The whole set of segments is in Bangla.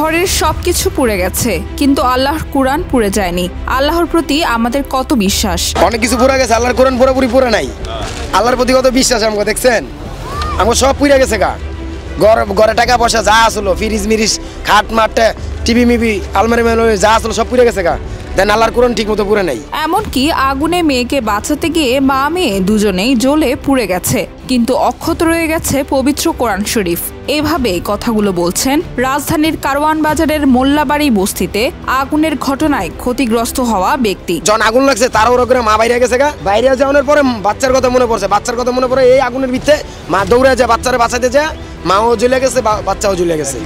ঘরের সবকিছু পুড়ে গেছে, কিন্তু আল্লাহর কুরআন পুড়ে যায়নি। আল্লাহর প্রতি আমাদের কত বিশ্বাস। অনেক কিছু পুড়ে গেছে, আল্লাহর কুরআন পুরোপুরি পুড়ে নাই। আল্লাহর প্রতি কত বিশ্বাস আমাকে দেখছেন। আমার সব পুড়ে গেছে গা। ঘরে টাকা পয়সা যা আসলো, ফ্রিজ মিরিজ খাট মাঠ টিভি মিবি আলমারি যা আসলো সব পুড়ে গেছে গা। দেন আল্লাহর কুরআন ঠিক মতো পুড়ে নাই। এমনকি আগুনে মেয়েকে বাঁচাতে গিয়ে মা মেয়ে দুজনেই জ্বলে পুড়ে গেছে, কিন্তু অক্ষত রয়ে গেছে পবিত্র কোরআন শরীফ। এভাবেই কথাগুলো বলছেন রাজধানীর কারওয়ান বাজারের মোল্লাবাড়ি বস্তিতে আগুনের ঘটনায় ক্ষতিগ্রস্ত হওয়া ব্যক্তি। যখন আগুন লাগছে তার ওরা করে মা বাইরে গেছে গা। বাইরে যাওয়ার পরে বাচ্চার কথা মনে পড়ছে। বাচ্চার কথা মনে পড়ে এই আগুনের ভিতরে মা দৌড়ে যায় বাচ্চারা বাঁচাতে যায়। মাও জ্বলে গেছে, বাচ্চাও জ্বলে গেছে,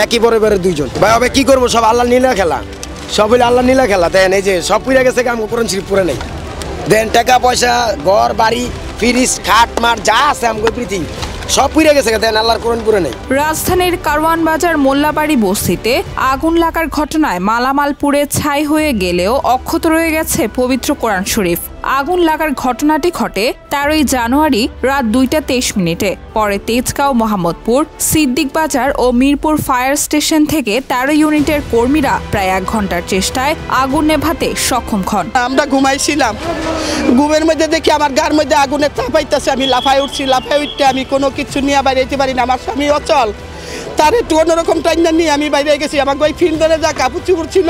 একই পরিবারের দুইজন। ভাই হবে কি করবো, সব আল্লাহ নীলা খেলা, সব হইলে আল্লাহ নীলা খেলা। দেন এই যে সব পুড়ে গেছে, আমাকে কোরআন শরীফ পুরে নেই। দেন টাকা পয়সা ঘর বাড়ি ফ্রিজ খাট মাঠ যা আছে আমাকে পৃথিবী সব পুড়ে গেছে, দেন আল্লাহর কোরআন পুরে নেই। রাজধানীর কারওয়ান বাজার মোল্লাবাড়ি বস্তিতে আগুন লাগার ঘটনায় মালামাল পুড়ে ছাই হয়ে গেলেও অক্ষত রয়ে গেছে পবিত্র কোরআন শরীফ। আগুন লাগার ঘটনাটি ঘটে 13ই জানুয়ারি রাত 2:23। পরে তেজগাঁও, মোহাম্মদপুর, সিদ্দিক বাজার ও মিরপুর ফায়ার স্টেশন থেকে 13 ইউনিটের কর্মীরা প্রায় 1 ঘন্টার চেষ্টায় আগুন নেভাতে সক্ষম হন। আমরা ঘুমাইছিলাম, ঘুমের মধ্যে দেখি আমার গার মধ্যে আগুনের চাপাইতেছে। আমি লাফাই উঠছি, লাফাই উঠতে আমি কোনো কিছু নিয়ে বাইরে যেতে পারি না। আমার স্বামী অচল, তার একটু অন্যরকম টাইনা নিয়ে আমি বাইরে গেছি। আমার ওই ফিল্ডারে যা কাপড় চুপড় ছিল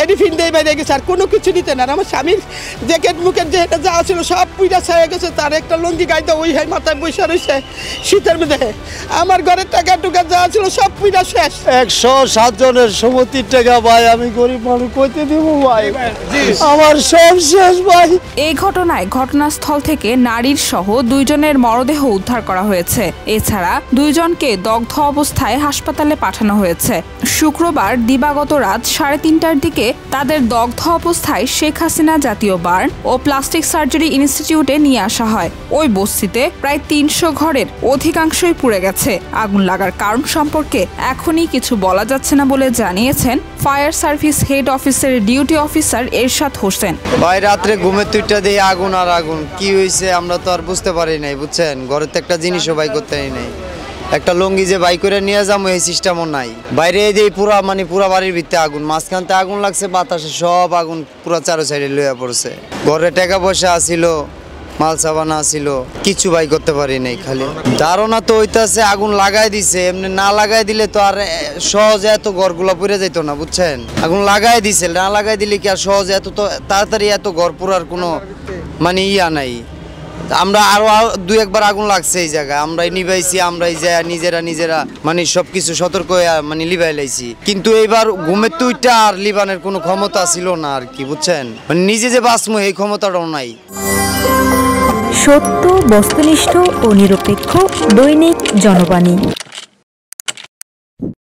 এটি ফিল্ডেই বাইরে গেছে, আর কোনো কিছু নিতে না। আমার স্বামীর জ্যাকেট মুখের যেটা যা ছিল সব পুইটা ছায়া গেছে। তার একটা লঙ্গি গাইতে ওই হাই মাথায় বসে রয়েছে শীতের মধ্যে। আমার ঘরের টাকা টুকা যা ছিল সব পুইটা শেষ। 107 জনের সম্মতির টাকা ভাই, আমি গরিব মানুষ কইতে দিব ভাই, আমার সব শেষ ভাই। এই ঘটনায় ঘটনাস্থল থেকে নারীর সহ 2 জনের মরদেহ উদ্ধার করা হয়েছে। এছাড়া 2 জনকে দগ্ধ অবস্থায় হাসপাতালে পাঠানো হয়েছে। শুক্রবার দিবাগত রাত 3:30টার দিকে তাদের দগ্ধ অবস্থায় শেখ হাসিনা জাতীয় বার্ন ও প্লাস্টিক সার্জারি ইনস্টিটিউটে নিয়ে আসা হয়। ওই বস্তিতে প্রায় 300 ঘরের অধিকাংশই পুড়ে গেছে। আগুন লাগার কারণ সম্পর্কে এখনই কিছু বলা যাচ্ছে না বলে জানিয়েছেন ফায়ার সার্ভিস হেড অফিসের ডিউটি অফিসার এরশাদ হোসেন। ভাই রাত্রে ঘুমের তুইটা দিয়ে আগুন আর আগুন, কি হয়েছে আমরা তো আর বুঝতে পারি নাই, বুঝছেন। ঘরের তো একটা জিনিসও বাই করতে নাই, একটা লঙ্গি যে বাই করে নিয়ে যাবো এই সিস্টেমও নাই। বাইরে দিয়ে পুরা বাড়ির ভিতরে আগুন, মাঝখানতে আগুন লাগছে, বাতাসে সব আগুন পুরা চারো সাইডে লইয়া পড়ছে। ঘরে টাকা পয়সা আসিল, মাল সাবানা আসিল, কিছু বাই করতে পারি নাই। খালি ধারণা তো হইতাছে আগুন লাগাই দিছে, এমনি না লাগাই দিলে তো আর সহজে এত ঘরগুলো পুড়ে যেত না, বুঝছেন। আগুন লাগাই দিছে, না লাগাই দিলে কি আর সহজে এত তো তাড়াতাড়ি এত ঘর পুরার কোনো মানে ইয়া নাই। আমরা আরো 2-1 বার আগুন লাগছে এই জায়গায়, আমরাই নিভাইছি, আমরাই যায় নিজেরা মানে সবকিছু সতর্ক হয়ে মানে লিভাই লাইছি। কিন্তু এইবার ঘুমের তুইটা আর লিবানের কোনো ক্ষমতা ছিল না আর কি, বুঝছেন। মানে নিজে যে বাঁচমু এই ক্ষমতাটাও নাই। সত্য, বস্তুনিষ্ঠ ও নিরপেক্ষ দৈনিক জনবাণী।